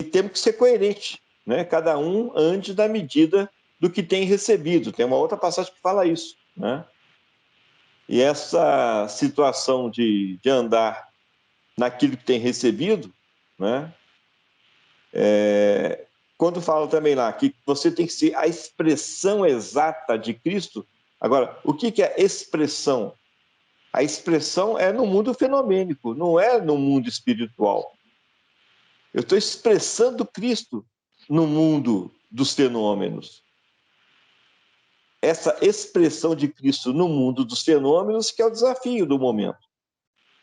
temos que ser coerentes, né? Cada um ande na medida do que tem recebido. Tem uma outra passagem que fala isso, né? E essa situação de andar naquilo que tem recebido, né? Quando fala também lá que você tem que ser a expressão exata de Cristo. Agora, o que é expressão? A expressão é no mundo fenomênico, não é no mundo espiritual. Eu estou expressando Cristo no mundo dos fenômenos. Essa expressão de Cristo no mundo dos fenômenos que é o desafio do momento.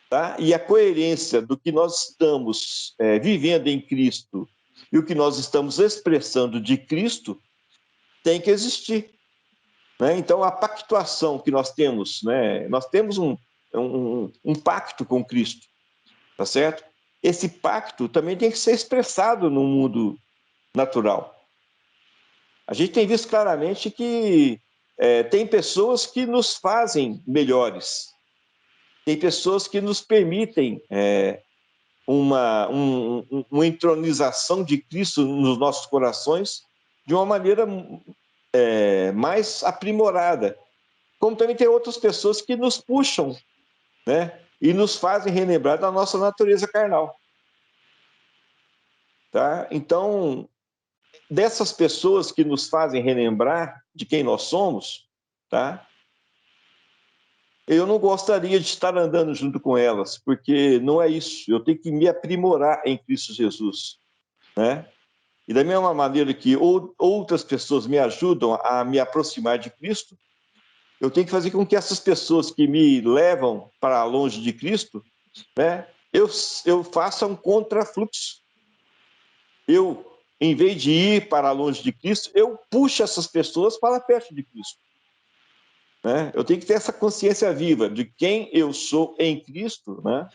Tá? E a coerência do que nós estamos vivendo em Cristo e o que nós estamos expressando de Cristo tem que existir. Né? Então, a pactuação que nós temos, né? Nós temos um pacto com Cristo, tá certo? Esse pacto também tem que ser expressado no mundo natural. A gente tem visto claramente que tem pessoas que nos fazem melhores, tem pessoas que nos permitem uma entronização de Cristo nos nossos corações de uma maneira mais aprimorada. Como também tem outras pessoas que nos puxam, né? E nos fazem relembrar da nossa natureza carnal. Tá? Então, dessas pessoas que nos fazem relembrar de quem nós somos, tá? Eu não gostaria de estar andando junto com elas, porque não é isso. Eu tenho que me aprimorar em Cristo Jesus, né? E da mesma maneira que outras pessoas me ajudam a me aproximar de Cristo, eu tenho que fazer com que essas pessoas que me levam para longe de Cristo, né, eu faça um contrafluxo. Eu, em vez de ir para longe de Cristo, eu puxo essas pessoas para perto de Cristo. Né? Eu tenho que ter essa consciência viva de quem eu sou em Cristo, né?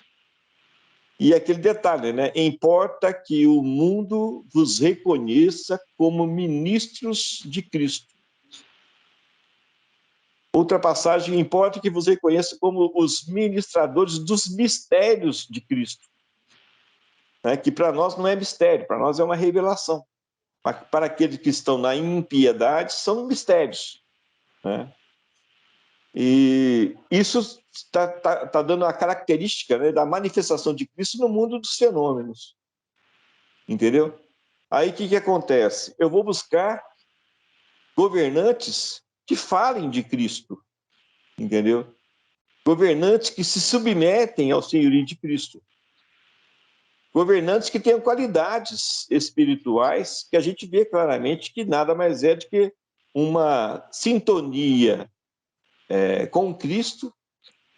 E aquele detalhe, né? Importa que o mundo vos reconheça como ministros de Cristo. Outra passagem, importa que vos reconheça como os ministradores dos mistérios de Cristo. Né? Que para nós não é mistério, para nós é uma revelação. Para aqueles que estão na impiedade, são mistérios. Né? E isso está dando a característica, né, da manifestação de Cristo no mundo dos fenômenos. Entendeu? Aí o que acontece? Eu vou buscar governantes que falem de Cristo. Entendeu? Governantes que se submetem ao senhorio de Cristo. Governantes que tenham qualidades espirituais, que a gente vê claramente que nada mais é do que uma sintonia com Cristo,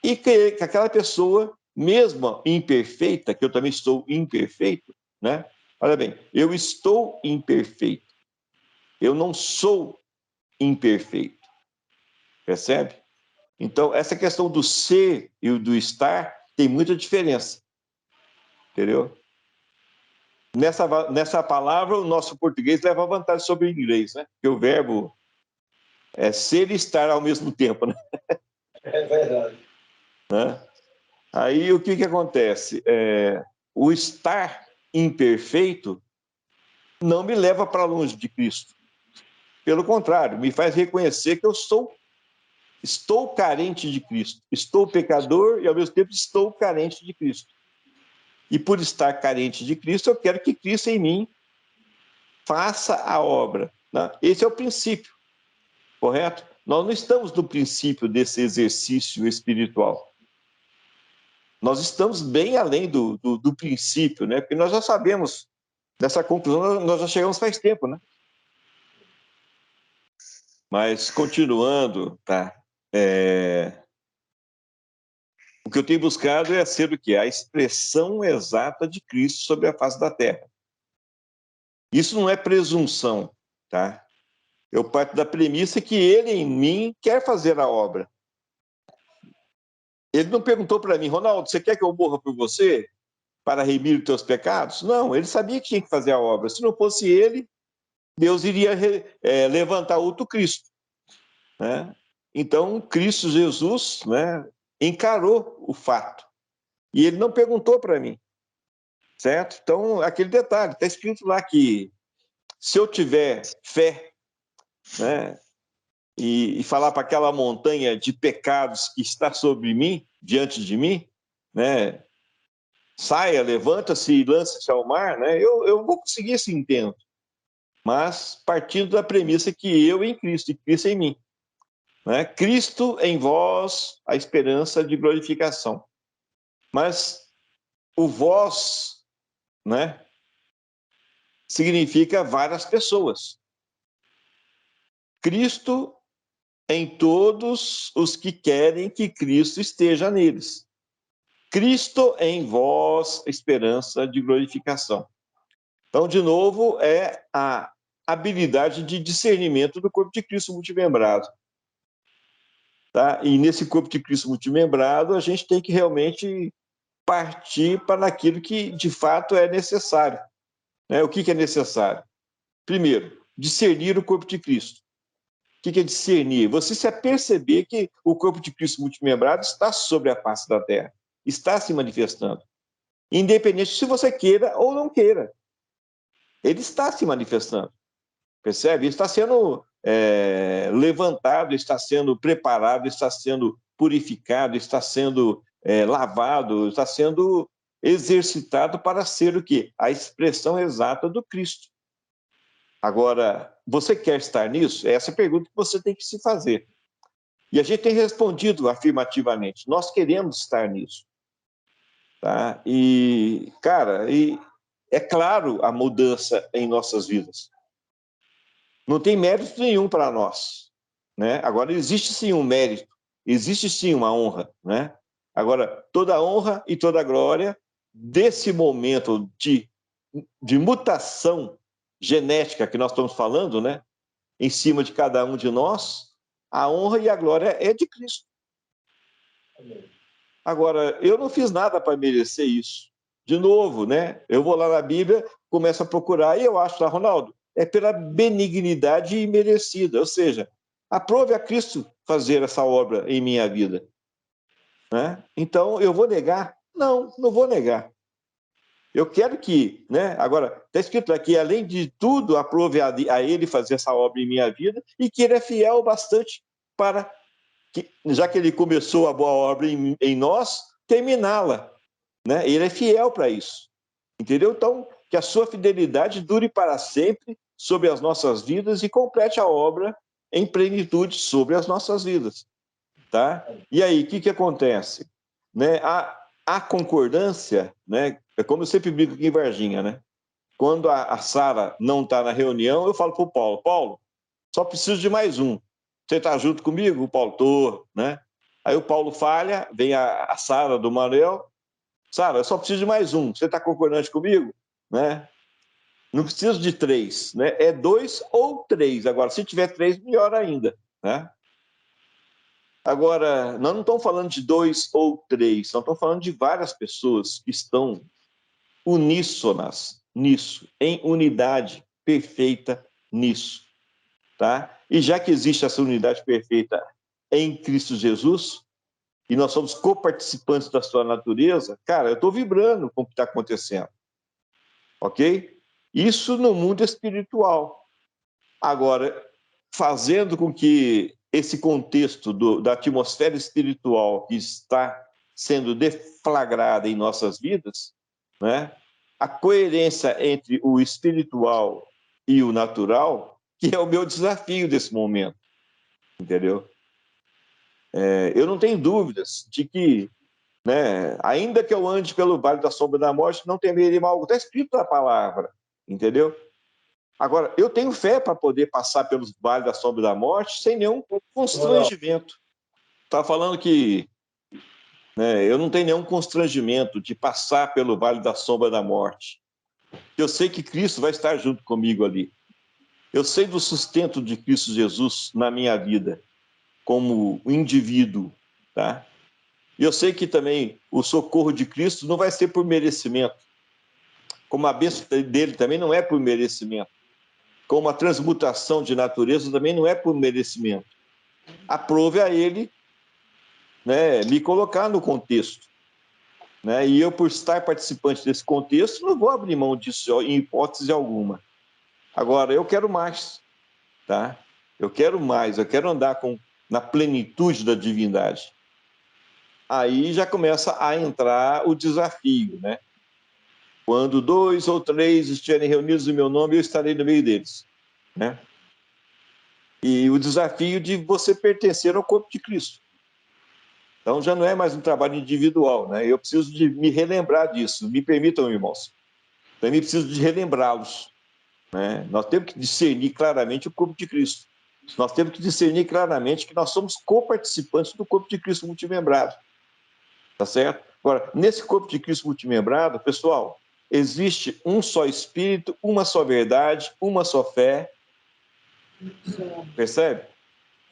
e que aquela pessoa, mesmo imperfeita, que eu também estou imperfeito, né? Olha bem, eu estou imperfeito, eu não sou imperfeito, percebe? Então, essa questão do ser e do estar tem muita diferença, entendeu? Nessa palavra, o nosso português leva vantagem sobre o inglês, né? Porque o verbo é ser e estar ao mesmo tempo, né? É verdade. Né? Aí o que acontece? O estar imperfeito não me leva para longe de Cristo. Pelo contrário, me faz reconhecer que eu estou carente de Cristo. Estou pecador e, ao mesmo tempo, estou carente de Cristo. E por estar carente de Cristo, eu quero que Cristo em mim faça a obra. Né? Esse é o princípio, correto? Nós não estamos no princípio desse exercício espiritual. Nós estamos bem além do princípio, né? Porque nós já sabemos, dessa conclusão nós já chegamos faz tempo, né? Mas, continuando, tá? O que eu tenho buscado é ser o quê? A expressão exata de Cristo sobre a face da terra. Isso não é presunção, tá? Eu parto da premissa que ele em mim quer fazer a obra. Ele não perguntou para mim, Ronaldo, você quer que eu morra por você para remir os teus pecados? Não, ele sabia que tinha que fazer a obra. Se não fosse ele, Deus iria levantar outro Cristo. Né? Então, Cristo Jesus, né, encarou o fato. E ele não perguntou para mim. certo? Então, aquele detalhe, está escrito lá que se eu tiver fé, né, e falar para aquela montanha de pecados que está sobre mim, diante de mim, né, saia, levanta-se e lança-se ao mar, né, eu vou conseguir esse intento, mas partindo da premissa que eu em Cristo e Cristo em mim. Né? Cristo em vós, a esperança de glorificação. Mas o vós, né, significa várias pessoas. Cristo em todos os que querem que Cristo esteja neles. Cristo em vós, esperança de glorificação. Então, de novo, é a habilidade de discernimento do corpo de Cristo multimembrado. Tá? E nesse corpo de Cristo multimembrado, a gente tem que realmente partir para aquilo que, de fato, é necessário. Né? O que é necessário? Primeiro, discernir o corpo de Cristo. O que é discernir? Você se aperceber que o corpo de Cristo multimembrado está sobre a face da terra, está se manifestando. Independente se você queira ou não queira. Ele está se manifestando. Percebe? Ele está sendo levantado, está sendo preparado, está sendo purificado, está sendo lavado, está sendo exercitado para ser o quê? A expressão exata do Cristo. Agora, você quer estar nisso? Essa é a pergunta que você tem que se fazer. E a gente tem respondido afirmativamente. Nós queremos estar nisso. Tá? E, cara, é claro a mudança em nossas vidas. Não tem mérito nenhum para nós. Né? Agora, existe sim um mérito, existe sim uma honra. Né? Agora, toda honra e toda glória desse momento de mutação genética que nós estamos falando, né? Em cima de cada um de nós, a honra e a glória é de Cristo. Agora, eu não fiz nada para merecer isso. De novo, né? Eu vou lá na Bíblia, começo a procurar e eu acho lá, Ronaldo, é pela benignidade imerecida, ou seja, aprove a Cristo fazer essa obra em minha vida. Né? Então, eu vou negar? Não, não vou negar. Eu quero que, né? Agora, está escrito aqui, além de tudo, aprove a ele fazer essa obra em minha vida e que ele é fiel bastante para que, já que ele começou a boa obra em nós, terminá-la. Né? Ele é fiel para isso. Entendeu? Então, que a sua fidelidade dure para sempre sobre as nossas vidas e complete a obra em plenitude sobre as nossas vidas. Tá? E aí, o que acontece? Né? A concordância, né? É como eu sempre brinco aqui em Varginha, né? Quando a Sara não está na reunião, eu falo para o Paulo, Paulo, só preciso de mais um. Você está junto comigo? O Paulo, tô, né? Aí o Paulo falha, vem a Sara do Manuel, Sara, eu só preciso de mais um. Você está concordante comigo? Né? Não preciso de três, né? É dois ou três. Agora, se tiver três, melhor ainda, né? Agora, nós não estamos falando de dois ou três, nós estamos falando de várias pessoas que estão uníssonas nisso, em unidade perfeita nisso, tá? E já que existe essa unidade perfeita em Cristo Jesus, e nós somos coparticipantes da sua natureza, cara, eu estou vibrando com o que está acontecendo, ok? Isso no mundo espiritual. Agora, fazendo com que esse contexto da atmosfera espiritual que está sendo deflagrada em nossas vidas, né? A coerência entre o espiritual e o natural, que é o meu desafio desse momento, entendeu? Eu não tenho dúvidas de que, né, ainda que eu ande pelo vale da sombra da morte, não temerei mal. Está escrito na palavra, entendeu? Agora, eu tenho fé para poder passar pelos vales da sombra da morte sem nenhum constrangimento. Está falando que, né, eu não tenho nenhum constrangimento de passar pelo vale da sombra da morte. Eu sei que Cristo vai estar junto comigo ali. Eu sei do sustento de Cristo Jesus na minha vida, como indivíduo, tá? E eu sei que também o socorro de Cristo não vai ser por merecimento, como a bênção dele também não é por merecimento, como a transmutação de natureza também não é por merecimento. Aprove a ele, né, me colocar no contexto. né? E eu, por estar participante desse contexto, não vou abrir mão disso em hipótese alguma. Agora, eu quero mais, tá? Eu quero mais, eu quero andar na plenitude da divindade. Aí já começa a entrar o desafio, né? Quando 2 ou 3 estiverem reunidos em meu nome, eu estarei no meio deles, né? E o desafio de você pertencer ao corpo de Cristo. Então já não é mais um trabalho individual, né? Eu preciso de me relembrar disso. Me permitam, irmãos. Também preciso de relembrá-los, né? Nós temos que discernir claramente o corpo de Cristo. Nós temos que discernir claramente que nós somos coparticipantes do corpo de Cristo multimembrado. Tá certo? Agora, nesse corpo de Cristo multimembrado, pessoal, existe um só Espírito, uma só verdade, uma só fé. Percebe?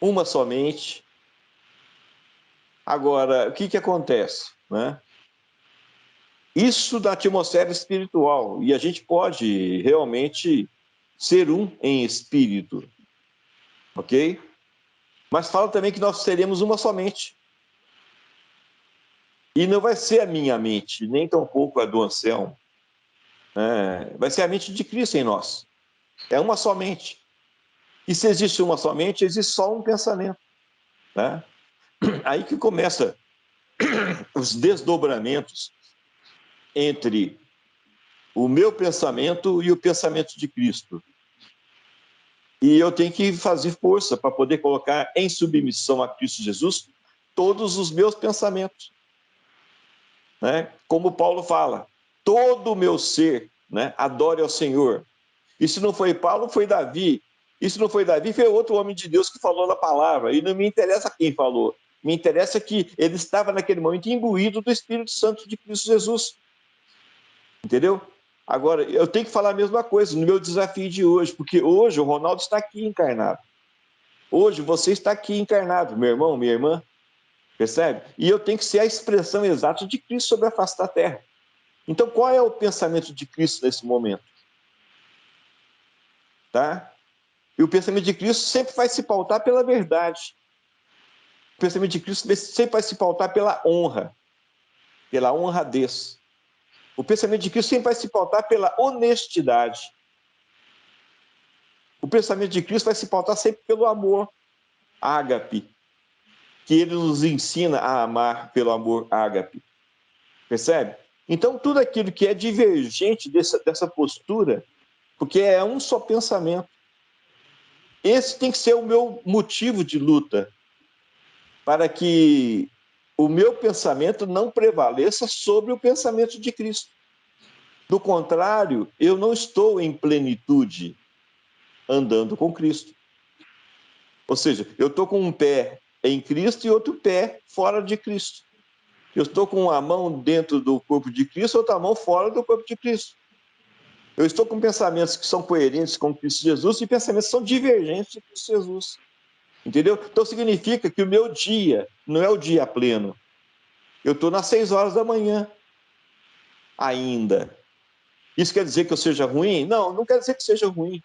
Uma só mente. Agora, o que acontece, né? Isso da atmosfera espiritual, e a gente pode realmente ser um em espírito, ok? Mas fala também que nós seremos uma só mente. E não vai ser a minha mente, nem tampouco a do Anselmo. Vai ser a mente de Cristo em nós. É uma só mente. E se existe uma só mente, existe só um pensamento, né? Aí que começa os desdobramentos entre o meu pensamento e o pensamento de Cristo. E eu tenho que fazer força para poder colocar em submissão a Cristo Jesus todos os meus pensamentos, né? Como Paulo fala, todo o meu ser, né, adore ao Senhor. E se não foi Paulo, foi Davi. E se não foi Davi, foi outro homem de Deus que falou na palavra. E não me interessa quem falou. Me interessa que ele estava naquele momento imbuído do Espírito Santo de Cristo Jesus. Entendeu? Agora, eu tenho que falar a mesma coisa no meu desafio de hoje, porque hoje o Ronaldo está aqui encarnado. Hoje você está aqui encarnado, meu irmão, minha irmã. Percebe? E eu tenho que ser a expressão exata de Cristo sobre a face da terra. Então, qual é o pensamento de Cristo nesse momento? Tá? E o pensamento de Cristo sempre vai se pautar pela verdade. O pensamento de Cristo sempre vai se pautar pela honradez. O pensamento de Cristo sempre vai se pautar pela honestidade. O pensamento de Cristo vai se pautar sempre pelo amor ágape, que ele nos ensina a amar pelo amor ágape. Percebe? Então, tudo aquilo que é divergente dessa postura, porque é um só pensamento, esse tem que ser o meu motivo de luta, para que o meu pensamento não prevaleça sobre o pensamento de Cristo. Do contrário, eu não estou em plenitude andando com Cristo. Ou seja, eu estou com um pé em Cristo e outro pé fora de Cristo. Eu estou com uma mão dentro do corpo de Cristo, outra mão fora do corpo de Cristo. Eu estou com pensamentos que são coerentes com Cristo Jesus e pensamentos que são divergentes de Cristo Jesus. Entendeu? Então significa que o meu dia não é o dia pleno. Eu estou nas 6 horas da manhã ainda. Isso quer dizer que eu seja ruim? Não, não quer dizer que seja ruim.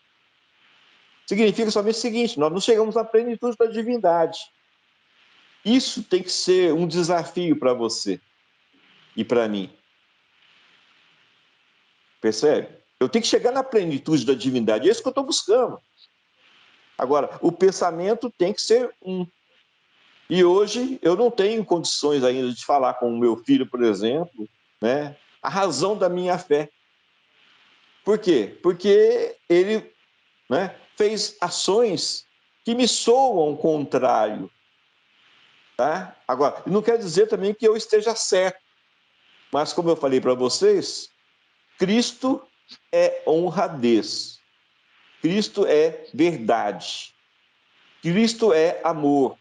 Significa somente o seguinte: nós não chegamos à plenitude da divindade. Isso tem que ser um desafio para você e para mim. Percebe? Eu tenho que chegar na plenitude da divindade. É isso que eu estou buscando. Agora, o pensamento tem que ser um. E hoje eu não tenho condições ainda de falar com o meu filho, por exemplo, né, a razão da minha fé. Por quê? Porque ele, né, fez ações que me soam contrário. Tá? Agora, não quer dizer também que eu esteja certo, mas como eu falei para vocês, Cristo é honradez, Cristo é verdade, Cristo é amor,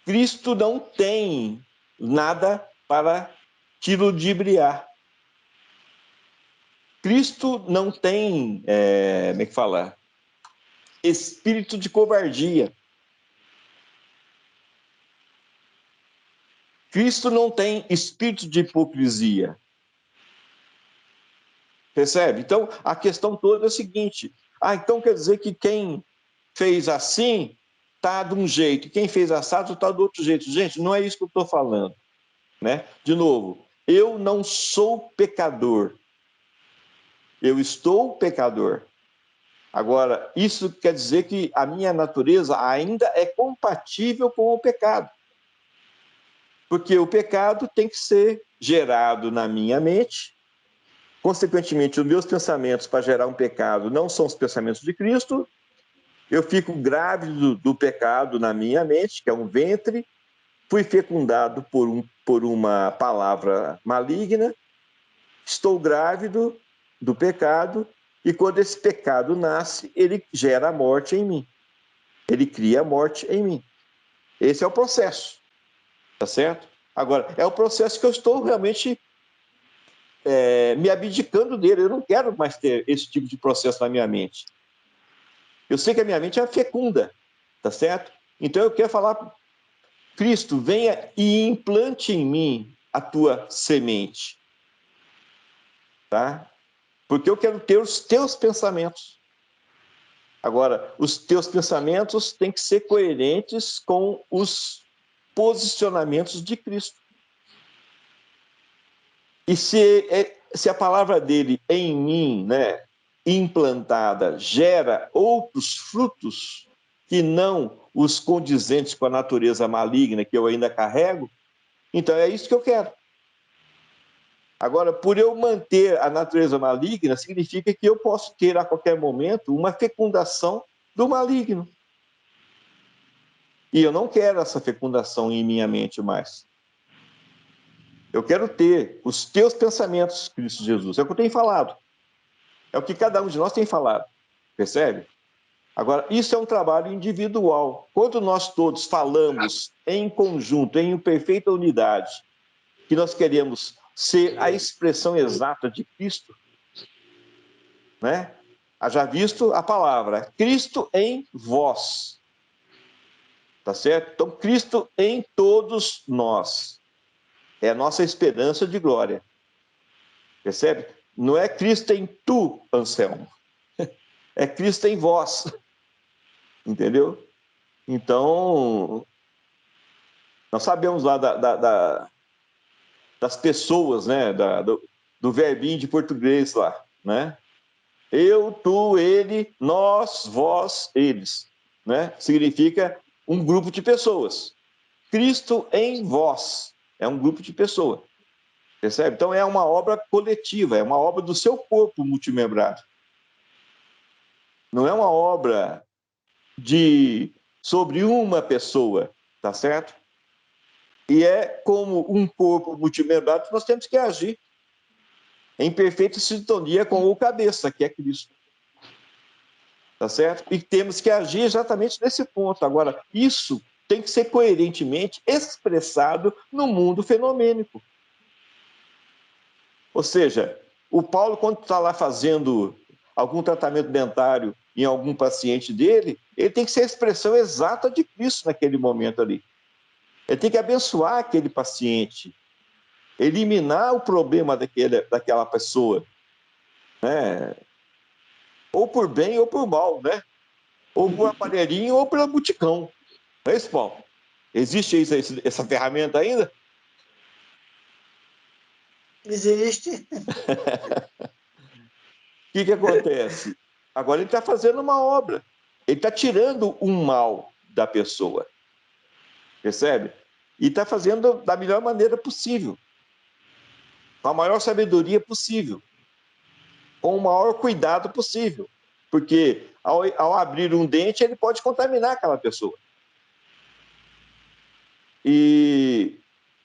Cristo não tem nada para te ludibriar. Cristo não tem, como é que fala? Espírito de covardia. Cristo não tem espírito de hipocrisia. Percebe? Então, a questão toda é a seguinte: então quer dizer que quem fez assim está de um jeito, quem fez assado está do outro jeito. Gente, não é isso que eu estou falando. Né? De novo, eu não sou pecador. Eu estou pecador. Agora, isso quer dizer que a minha natureza ainda é compatível com o pecado. Porque o pecado tem que ser gerado na minha mente. Consequentemente, os meus pensamentos para gerar um pecado não são os pensamentos de Cristo. Eu fico grávido do pecado na minha mente, que é um ventre. Fui fecundado por uma palavra maligna. Estou grávido do pecado. E quando esse pecado nasce, ele gera a morte em mim. Ele cria a morte em mim. Esse é o processo. Tá certo? Agora, é o processo que eu estou realmente me abdicando dele. Eu não quero mais ter esse tipo de processo na minha mente. Eu sei que a minha mente é fecunda, tá certo? Então eu quero falar, Cristo, venha e implante em mim a tua semente, tá? Porque eu quero ter os teus pensamentos. Agora, os teus pensamentos têm que ser coerentes com os posicionamentos de Cristo. E se a palavra dele em mim, né, implantada, gera outros frutos que não os condizentes com a natureza maligna que eu ainda carrego, então é isso que eu quero. Agora, por eu manter a natureza maligna, significa que eu posso ter a qualquer momento uma fecundação do maligno. E eu não quero essa fecundação em minha mente mais. Eu quero ter os teus pensamentos, Cristo Jesus. É o que eu tenho falado. É o que cada um de nós tem falado. Percebe? Agora, isso é um trabalho individual. Quando nós todos falamos em conjunto, em perfeita unidade, que nós queremos ser a expressão exata de Cristo, né? Haja visto a palavra Cristo em vós. Tá certo? Então, Cristo em todos nós. É a nossa esperança de glória. Percebe? Não é Cristo em tu, Anselmo. É Cristo em vós. Entendeu? Então, nós sabemos lá das pessoas, né? Do verbinho de português lá, né? Eu, tu, ele, nós, vós, eles, né? Significa um grupo de pessoas. Cristo em vós é um grupo de pessoas, percebe? Então é uma obra coletiva, é uma obra do seu corpo multimembrado. Não é uma obra sobre uma pessoa, tá certo? E é como um corpo multimembrado que nós temos que agir em perfeita sintonia com o cabeça, que é Cristo. Tá certo? E temos que agir exatamente nesse ponto. Agora, isso tem que ser coerentemente expressado no mundo fenomênico. Ou seja, o Paulo, quando está lá fazendo algum tratamento dentário em algum paciente dele, ele tem que ser a expressão exata de Cristo naquele momento ali. Ele tem que abençoar aquele paciente, eliminar o problema daquela pessoa, né? Ou por bem ou por mal, né? Ou por aparelhinho ou pelo buticão. Não é isso, Paulo? Existe essa ferramenta ainda? Existe. O que acontece? Agora ele está fazendo uma obra. Ele está tirando um mal da pessoa. Percebe? E está fazendo da melhor maneira possível. Com a maior sabedoria possível. Com o maior cuidado possível. Porque ao abrir um dente, ele pode contaminar aquela pessoa. E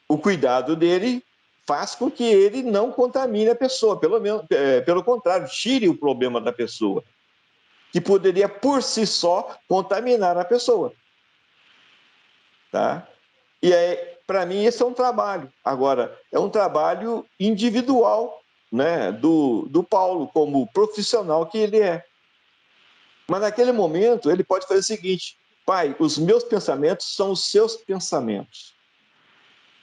o cuidado dele faz com que ele não contamine a pessoa. Pelo contrário, tire o problema da pessoa. Que poderia, por si só, contaminar a pessoa. Tá? E aí, para mim, esse é um trabalho. Agora, é um trabalho individual, né, do Paulo, como profissional que ele é. Mas naquele momento, ele pode fazer o seguinte: Pai, os meus pensamentos são os seus pensamentos.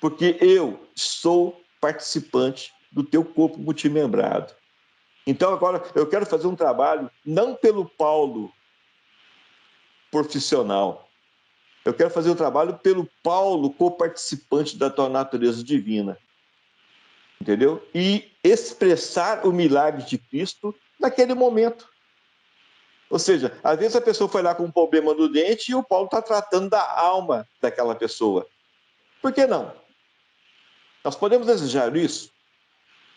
Porque eu sou participante do teu corpo multimembrado. Então, agora, eu quero fazer um trabalho, não pelo Paulo profissional, eu quero fazer o trabalho pelo Paulo, co-participante da tua natureza divina. entendeu? E expressar o milagre de Cristo naquele momento. Ou seja, às vezes a pessoa foi lá com um problema no dente e o Paulo está tratando da alma daquela pessoa. Por que não? Nós podemos desejar isso,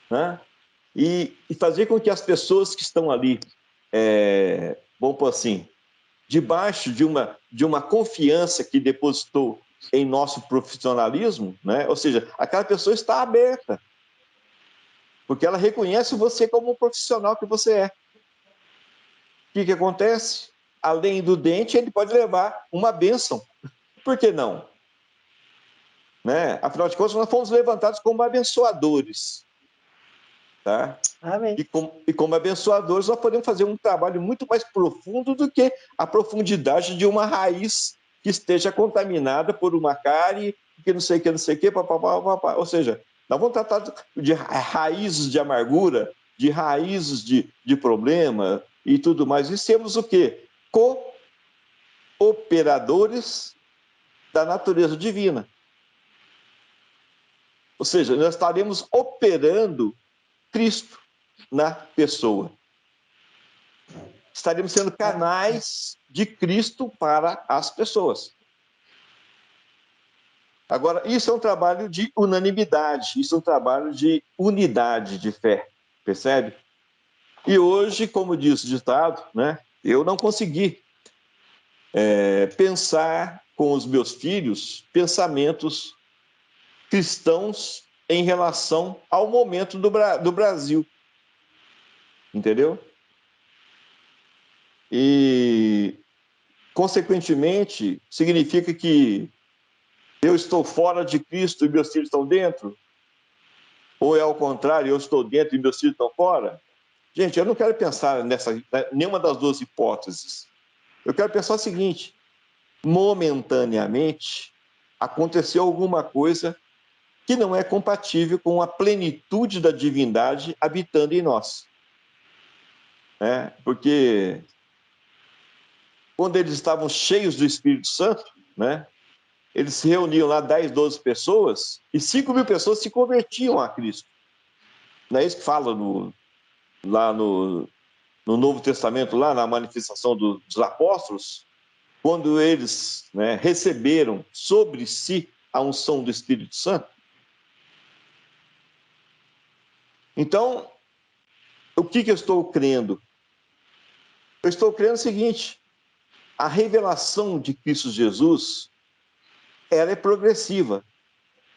né? E fazer com que as pessoas que estão ali, vamos pôr assim, debaixo de uma confiança que depositou em nosso profissionalismo, né? Ou seja, aquela pessoa está aberta, porque ela reconhece você como um profissional que você é. O que acontece? Além do dente, ele pode levar uma bênção. Por que não? Né? Afinal de contas, nós fomos levantados como abençoadores. Tá? Amém. E como abençoadores, nós podemos fazer um trabalho muito mais profundo do que a profundidade de uma raiz que esteja contaminada por uma cárie, que não sei o que, papapá. Ou seja, nós vamos tratar de raízes de amargura, de raízes de problema e tudo mais. E sermos o quê? Cooperadores da natureza divina. Ou seja, nós estaremos operando Cristo na pessoa. Estaremos sendo canais de Cristo para as pessoas. Agora, isso é um trabalho de unanimidade, isso é um trabalho de unidade de fé, percebe? E hoje, como diz o ditado, né, eu não consegui pensar com os meus filhos pensamentos cristãos em relação ao momento do Brasil, entendeu? E, consequentemente, significa que eu estou fora de Cristo e meus filhos estão dentro? Ou é ao contrário, eu estou dentro e meus filhos estão fora? Gente, eu não quero pensar nenhuma das duas hipóteses. Eu quero pensar o seguinte: momentaneamente aconteceu alguma coisa que não é compatível com a plenitude da divindade habitando em nós. Porque quando eles estavam cheios do Espírito Santo, né, eles se reuniam lá 10, 12 pessoas e 5.000 pessoas se convertiam a Cristo. Não é isso que fala lá no Novo Testamento, lá na manifestação dos apóstolos, quando eles, né, receberam sobre si a unção do Espírito Santo. Então, o que eu estou crendo? Eu estou crendo o seguinte: a revelação de Cristo Jesus, ela é progressiva,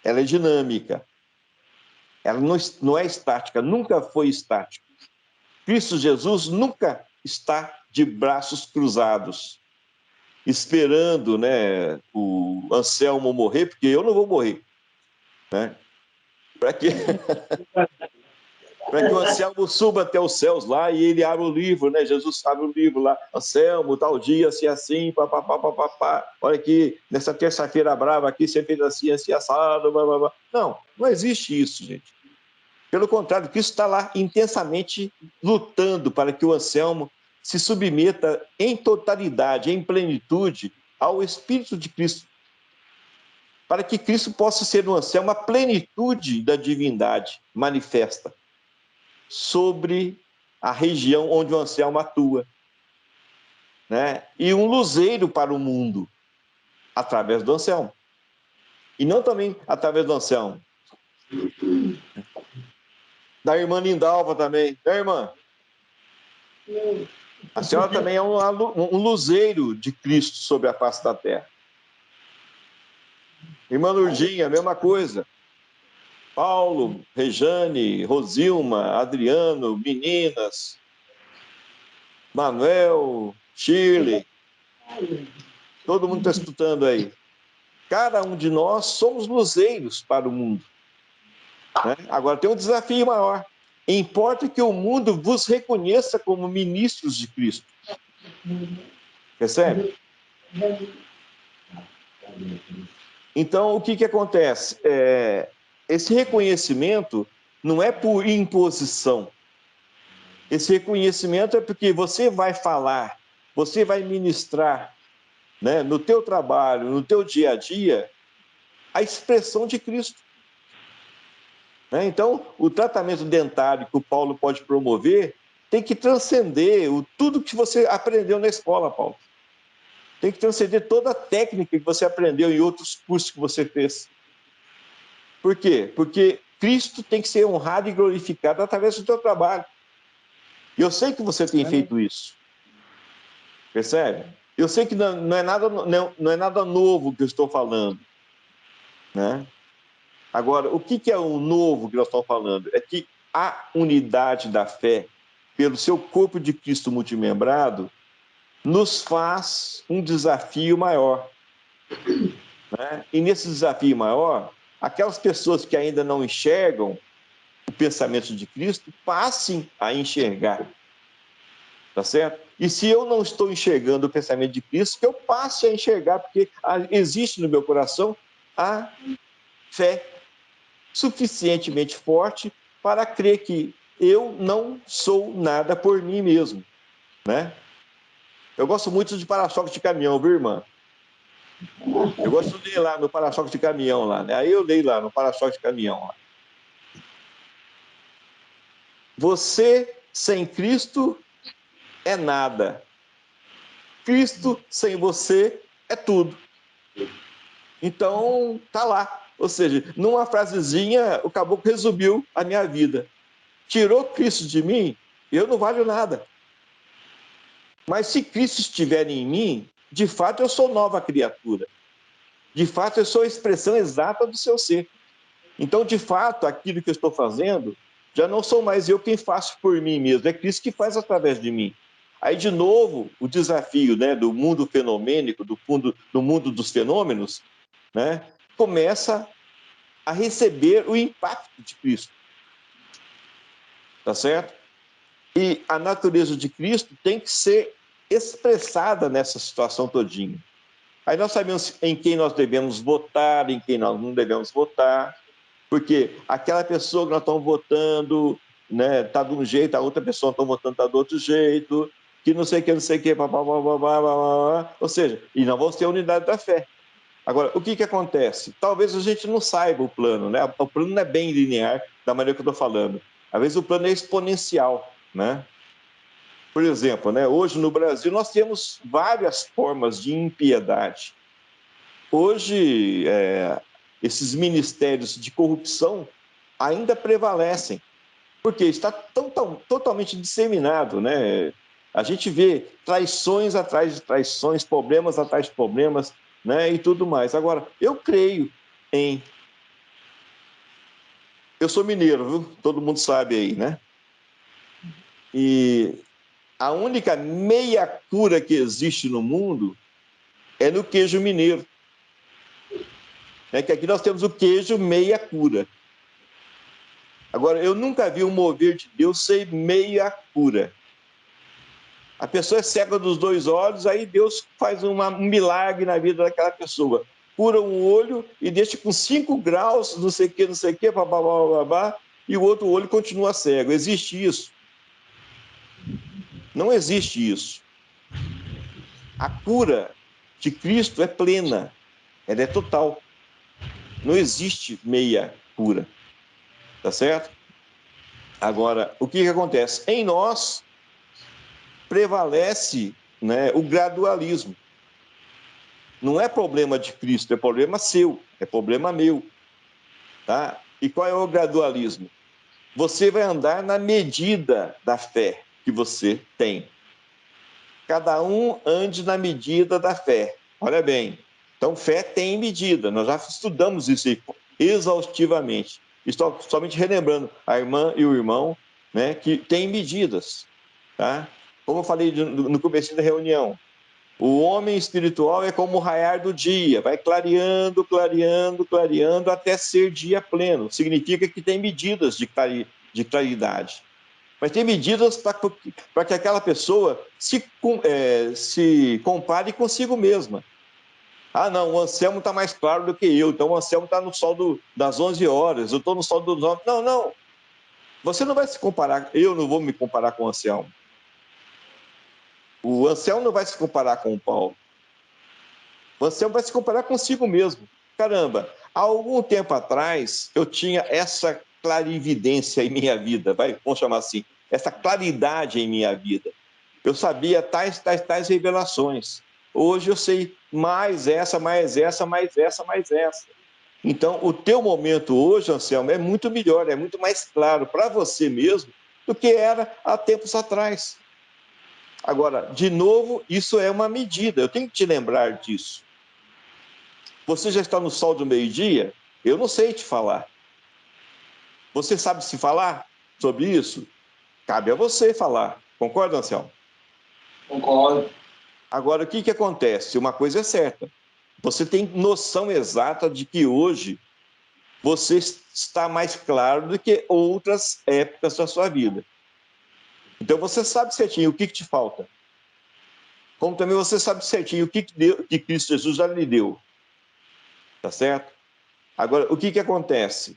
ela é dinâmica, ela não é estática, nunca foi estática. Cristo Jesus nunca está de braços cruzados, esperando, né, o Anselmo morrer, porque eu não vou morrer, né? Para que o Anselmo suba até os céus lá e ele abre o livro, né? Jesus abre o livro lá, Anselmo, tal dia, assim, papapá. Olha aqui, nessa terça-feira brava aqui, você fez assim, assado, blá. Não existe isso, gente. Pelo contrário, Cristo está lá intensamente lutando para que o Anselmo se submeta em totalidade, em plenitude, ao Espírito de Cristo. Para que Cristo possa ser no Anselmo a plenitude da divindade manifesta sobre a região onde o Anselmo atua. Né? E um luzeiro para o mundo, através do Anselmo. E não também através do Anselmo. Da irmã Lindalva também. Da irmã? A senhora também é um luzeiro de Cristo sobre a face da terra. Irmã Lurdinha, a mesma coisa. Paulo, Rejane, Rosilma, Adriano, meninas, Manuel, Shirley, todo mundo está escutando aí. Cada um de nós somos luzeiros para o mundo. Né? Agora tem um desafio maior. Importa que o mundo vos reconheça como ministros de Cristo. Percebe? Então, o que acontece? Esse reconhecimento não é por imposição. Esse reconhecimento é porque você vai falar, você vai ministrar, né, no teu trabalho, no teu dia a dia, a expressão de Cristo. né? Então, o tratamento dentário que o Paulo pode promover tem que transcender tudo que você aprendeu na escola, Paulo. Tem que transcender toda a técnica que você aprendeu em outros cursos que você fez. Por quê? Porque Cristo tem que ser honrado e glorificado através do teu trabalho. E eu sei que você tem feito isso. Percebe? Eu sei que não é nada novo que eu estou falando, né? Agora, o que é o novo que nós estamos falando? É que a unidade da fé, pelo seu corpo de Cristo multimembrado, nos faz um desafio maior, né? E nesse desafio maior, aquelas pessoas que ainda não enxergam o pensamento de Cristo passem a enxergar, tá certo? E se eu não estou enxergando o pensamento de Cristo, que eu passe a enxergar, porque existe no meu coração a fé suficientemente forte para crer que eu não sou nada por mim mesmo, né? Eu gosto muito de para-choque de caminhão, viu, irmã? Eu gosto de ler lá no para-choque de caminhão lá, né? Aí eu leio lá no para-choque de caminhão lá. Você sem Cristo é nada. Cristo sem você é tudo. Então, tá lá. Ou seja, numa frasezinha, o caboclo resumiu a minha vida. Tirou Cristo de mim, eu não valho nada. Mas se Cristo estiver em mim, de fato eu sou nova criatura. De fato eu sou a expressão exata do seu ser. Então, de fato, aquilo que eu estou fazendo, já não sou mais eu quem faço por mim mesmo, é Cristo que faz através de mim. Aí, de novo, o desafio, né, do mundo fenomênico, do mundo dos fenômenos, né, começa a receber o impacto de Cristo. Tá certo? E a natureza de Cristo tem que ser expressada nessa situação todinha. Aí nós sabemos em quem nós devemos votar, em quem nós não devemos votar, porque aquela pessoa que nós estamos votando, né, está de um jeito, a outra pessoa que está votando está do outro jeito, que não sei o que, ou seja, e nós vamos ter a unidade da fé. Agora, o que acontece? Talvez a gente não saiba o plano, né? O plano não é bem linear, da maneira que eu estou falando. Às vezes o plano é exponencial, né? Por exemplo, né, hoje no Brasil nós temos várias formas de impiedade. Hoje, esses ministérios de corrupção ainda prevalecem, porque está totalmente disseminado, né? A gente vê traições atrás de traições, problemas atrás de problemas, né? E tudo mais. Agora, eu creio em... Eu sou mineiro, viu? Todo mundo sabe aí, né? E a única meia cura que existe no mundo é no queijo mineiro. É que aqui nós temos o queijo meia cura. Agora, eu nunca vi um mover de Deus sem meia cura. A pessoa é cega dos dois olhos, aí Deus faz um milagre na vida daquela pessoa. Cura um olho e deixa com 5 graus, não sei o que, babá, e o outro olho continua cego. Existe isso? Não existe isso. A cura de Cristo é plena, ela é total. Não existe meia cura, tá certo? Agora, o que acontece? Em nós prevalece, né, o gradualismo. Não é problema de Cristo, é problema seu, é problema meu, tá? E qual é o gradualismo? Você vai andar na medida da fé que você tem. Cada um ande na medida da fé. Olha bem, então fé tem medida, nós já estudamos isso exaustivamente. Estou somente relembrando a irmã e o irmão, né, que tem medidas, tá? Como eu falei no começo da reunião, o homem espiritual é como o raiar do dia, vai clareando, clareando, clareando até ser dia pleno. Significa que tem medidas de claridade. Mas tem medidas para que aquela pessoa se compare consigo mesma. Ah, não, o Anselmo está mais claro do que eu, então o Anselmo está no sol das 11 horas, eu estou no sol dos 9. Não, não. Você não vai se comparar, eu não vou me comparar com o Anselmo. O Anselmo não vai se comparar com o Paulo. O Anselmo vai se comparar consigo mesmo. Caramba, há algum tempo atrás eu tinha essa clarividência em minha vida, vamos chamar assim, essa claridade em minha vida. Eu sabia tais revelações. Hoje eu sei mais essa, mais essa, mais essa, mais essa. Então, o teu momento hoje, Anselmo, é muito melhor, é muito mais claro para você mesmo do que era há tempos atrás. Agora, de novo, isso é uma medida, eu tenho que te lembrar disso. Você já está no sol do meio-dia? Eu não sei te falar. Você sabe se falar sobre isso? Cabe a você falar. Concorda, Anselmo? Concordo. Agora, o que acontece? Uma coisa é certa. Você tem noção exata de que hoje você está mais claro do que outras épocas da sua vida. Então, você sabe certinho o que te falta. Como também você sabe certinho o que Cristo Jesus já lhe deu. Tá certo? Agora, o que acontece?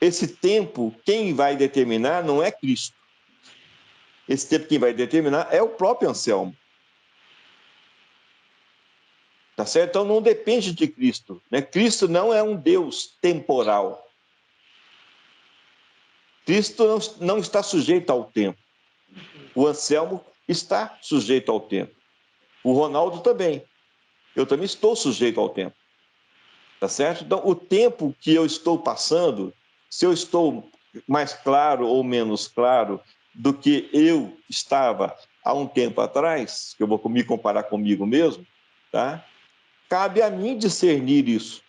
Esse tempo, quem vai determinar não é Cristo. Esse tempo quem vai determinar é o próprio Anselmo. Tá certo? Então não depende de Cristo, né? Cristo não é um Deus temporal. Cristo não está sujeito ao tempo. O Anselmo está sujeito ao tempo. O Ronaldo também. Eu também estou sujeito ao tempo. Tá certo? Então, o tempo que eu estou passando, se eu estou mais claro ou menos claro do que eu estava há um tempo atrás, que eu vou me comparar comigo mesmo, tá? Cabe a mim discernir isso.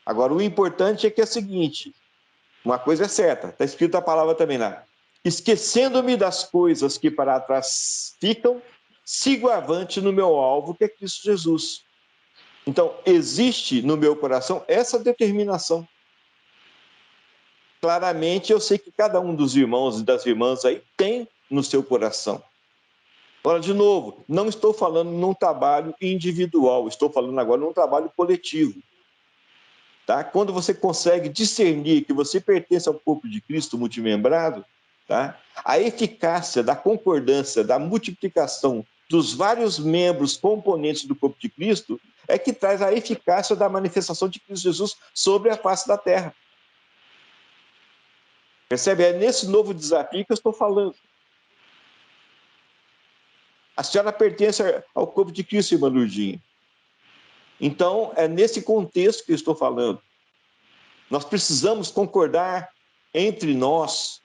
Agora, o importante é que é o seguinte, uma coisa é certa, está escrito a palavra também lá, esquecendo-me das coisas que para trás ficam, sigo avante no meu alvo, que é Cristo Jesus. Então, existe no meu coração essa determinação. Claramente, eu sei que cada um dos irmãos e das irmãs aí tem no seu coração. Agora, de novo, não estou falando num trabalho individual, estou falando agora num trabalho coletivo. Tá? Quando você consegue discernir que você pertence ao corpo de Cristo multimembrado, tá? A eficácia da concordância, da multiplicação dos vários membros componentes do corpo de Cristo é que traz a eficácia da manifestação de Cristo Jesus sobre a face da terra. Percebe? É nesse novo desafio que eu estou falando. A senhora pertence ao corpo de Cristo, irmã Lourdinha. Então, é nesse contexto que eu estou falando. Nós precisamos concordar entre nós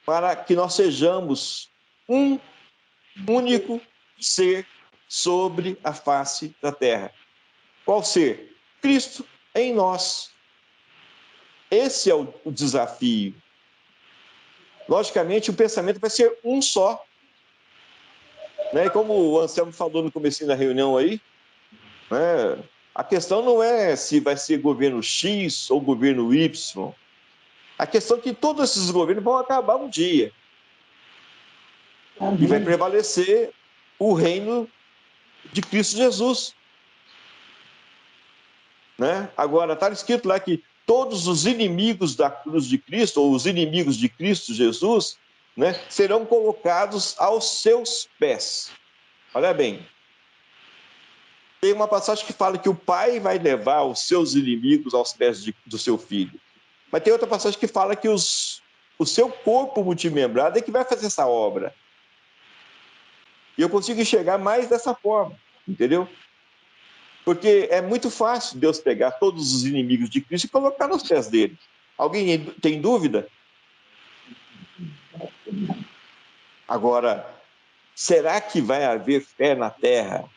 para que nós sejamos um único ser sobre a face da terra. Qual ser? Cristo em nós. Esse é o desafio. Logicamente, o pensamento vai ser um só. Né? Como o Anselmo falou no começo da reunião aí, né? A questão não é se vai ser governo X ou governo Y. A questão é que todos esses governos vão acabar um dia. E vai prevalecer o reino de Cristo Jesus. Né? Agora, está escrito lá que todos os inimigos da cruz de Cristo, ou os inimigos de Cristo Jesus, né, serão colocados aos seus pés. Olha bem, tem uma passagem que fala que o pai vai levar os seus inimigos aos pés do seu filho. Mas tem outra passagem que fala que o seu corpo multimembrado é que vai fazer essa obra. E eu consigo enxergar mais dessa forma, entendeu? Porque é muito fácil Deus pegar todos os inimigos de Cristo e colocar nos pés dele. Alguém tem dúvida? Agora, será que vai haver fé na terra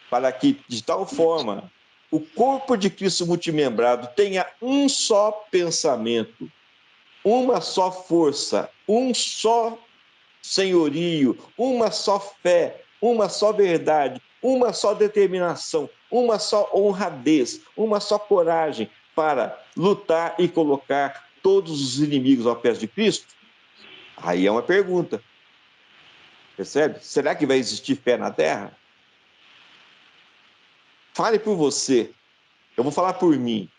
para que, de tal forma, o corpo de Cristo multimembrado tenha um só pensamento, uma só força, um só senhorio, uma só fé, uma só verdade, uma só determinação, uma só honradez, uma só coragem para lutar e colocar todos os inimigos aos pés de Cristo? Aí é uma pergunta. Percebe? Será que vai existir fé na terra? Fale por você. Eu vou falar por mim,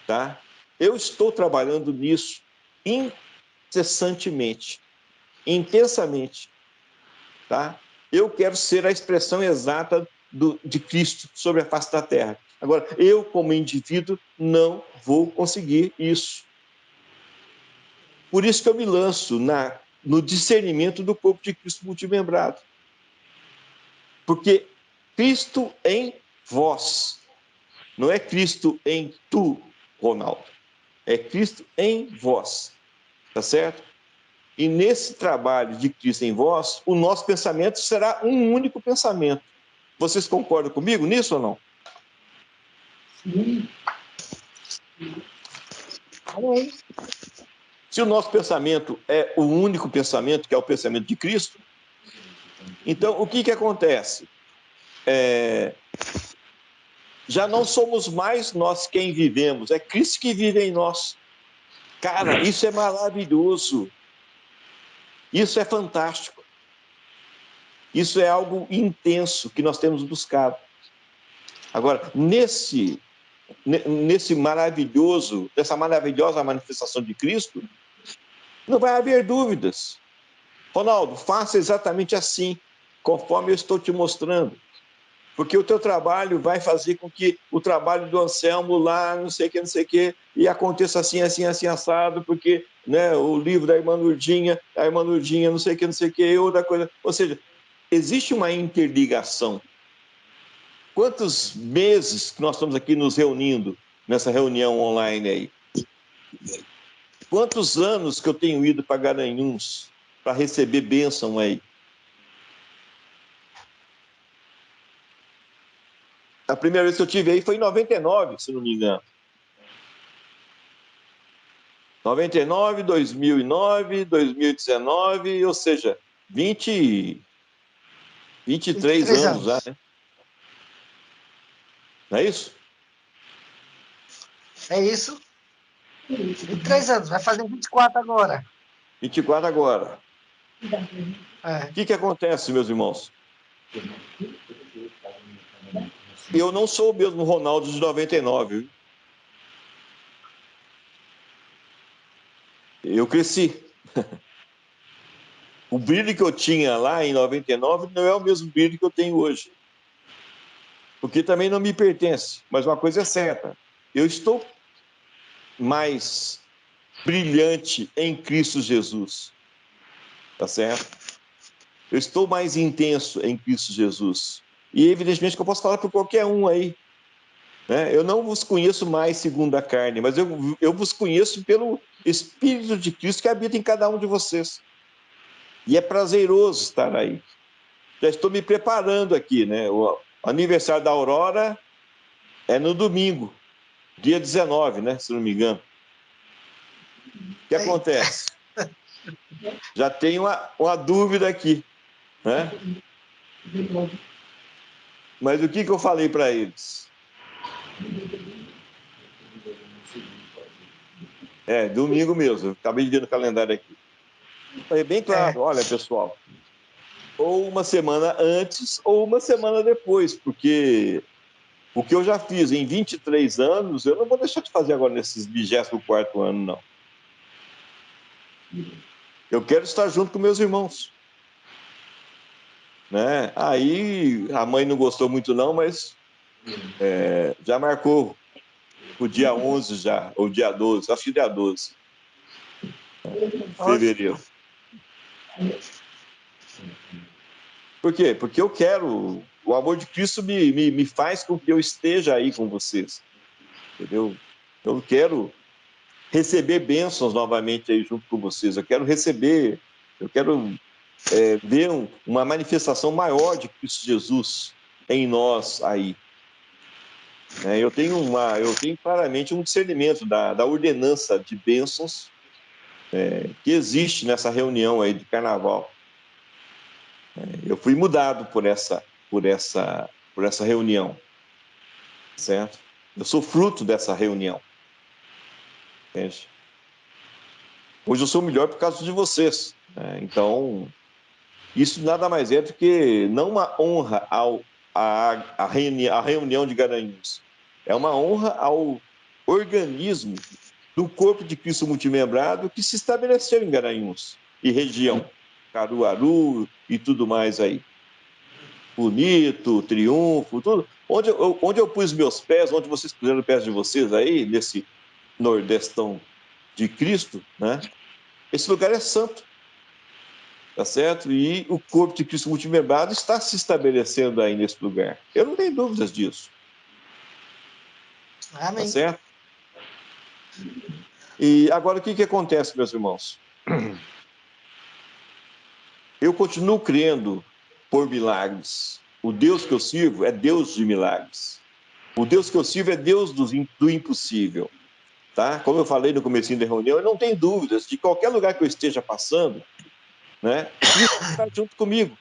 tá? Eu estou trabalhando nisso incessantemente, intensamente, tá? Eu quero ser a expressão exata de Cristo sobre a face da terra. Agora, eu, como indivíduo, não vou conseguir isso. Por isso que eu me lanço no discernimento do corpo de Cristo multimembrado. Porque Cristo em vós, não é Cristo em tu, Ronaldo. É Cristo em vós, tá certo? E nesse trabalho de Cristo em vós, o nosso pensamento será um único pensamento. Vocês concordam comigo nisso ou não? Sim. Se o nosso pensamento é o único pensamento, que é o pensamento de Cristo, então o que acontece? Já não somos mais nós quem vivemos, é Cristo que vive em nós. Cara, isso é maravilhoso. Isso é fantástico. Isso é algo intenso que nós temos buscado. Agora, nessa maravilhosa manifestação de Cristo, não vai haver dúvidas. Ronaldo, faça exatamente assim, conforme eu estou te mostrando. Porque o teu trabalho vai fazer com que o trabalho do Anselmo lá, não sei o que, e aconteça assim, assim, assim, assado, porque né, o livro da irmã Nurdinha, não sei o que, outra coisa. Ou seja, existe uma interligação. Quantos meses que nós estamos aqui nos reunindo, nessa reunião online aí? Quantos anos que eu tenho ido para Garanhuns para receber bênção aí? A primeira vez que eu tive aí foi em 99, se não me engano. 99, 2009, 2019, ou seja, 23 anos já, né? Não é isso? É isso. 23 anos, vai fazer 24 agora. 24 agora. É. O que acontece, meus irmãos? Eu não sou o mesmo Ronaldo de 99. Eu cresci. O brilho que eu tinha lá em 99 não é o mesmo brilho que eu tenho hoje. Porque também não me pertence. Mas uma coisa é certa. Eu estou mais brilhante em Cristo Jesus. Tá certo? Eu estou mais intenso em Cristo Jesus. E evidentemente que eu posso falar para qualquer um aí. Né? Eu não vos conheço mais segundo a carne, mas eu vos conheço pelo Espírito de Cristo que habita em cada um de vocês. E é prazeroso estar aí. Já estou me preparando aqui, né? O aniversário da Aurora é no domingo, dia 19, né? Se não me engano. O que acontece? Já tenho uma dúvida aqui, né? Mas o que eu falei para eles? Domingo mesmo. Eu acabei de ver no calendário aqui. Falei bem claro, olha, pessoal, ou uma semana antes ou uma semana depois, porque o que eu já fiz em 23 anos, eu não vou deixar de fazer agora nesses 24º ano, não. Eu quero estar junto com meus irmãos. Né? Aí a mãe não gostou muito não, mas já marcou o dia 11 já, ou dia 12, acho que dia 12. Fevereiro. Por quê? Porque eu quero, o amor de Cristo me faz com que eu esteja aí com vocês. Entendeu? Eu quero receber bênçãos novamente aí junto com vocês. Eu quero receber, eu quero ver uma manifestação maior de Cristo Jesus em nós aí. Eu tenho claramente um discernimento da ordenança de bênçãos que existe nessa reunião aí de carnaval. Eu fui mudado por essa reunião, certo? Eu sou fruto dessa reunião. Entende? Hoje eu sou melhor por causa de vocês. Então, isso nada mais é do que não uma honra à reunião de Garanhuns. É uma honra ao organismo do corpo de Cristo multimembrado que se estabeleceu em Garanhuns e região, Caruaru e tudo mais aí. Bonito, Triunfo, tudo, Onde eu pus meus pés, onde vocês puseram os pés de vocês aí, nesse nordestão de Cristo, né? Esse lugar é santo, tá certo? E o corpo de Cristo multimembrado está se estabelecendo aí nesse lugar. Eu não tenho dúvidas disso, tá Amém. certo? E agora o que acontece, meus irmãos? Eu continuo crendo por milagres. O Deus que eu sirvo é Deus de milagres. O Deus que eu sirvo é Deus do impossível. Tá? Como eu falei no comecinho da reunião, eu não tenho dúvidas de qualquer lugar que eu esteja passando, né? Cristo está junto comigo.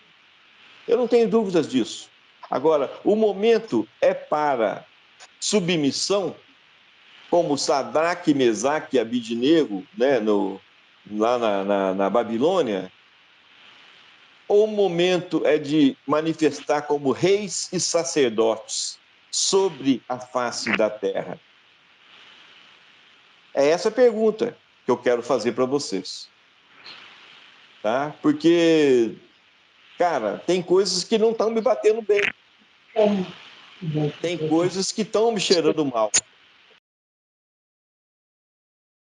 Eu não tenho dúvidas disso. Agora, o momento é para submissão, como Sadraque, Mesaque e Abidnego, né, lá na Babilônia, ou o momento é de manifestar como reis e sacerdotes sobre a face da terra? É essa a pergunta que eu quero fazer para vocês. Tá? Porque, cara, tem coisas que não estão me batendo bem. Tem coisas que estão me cheirando mal.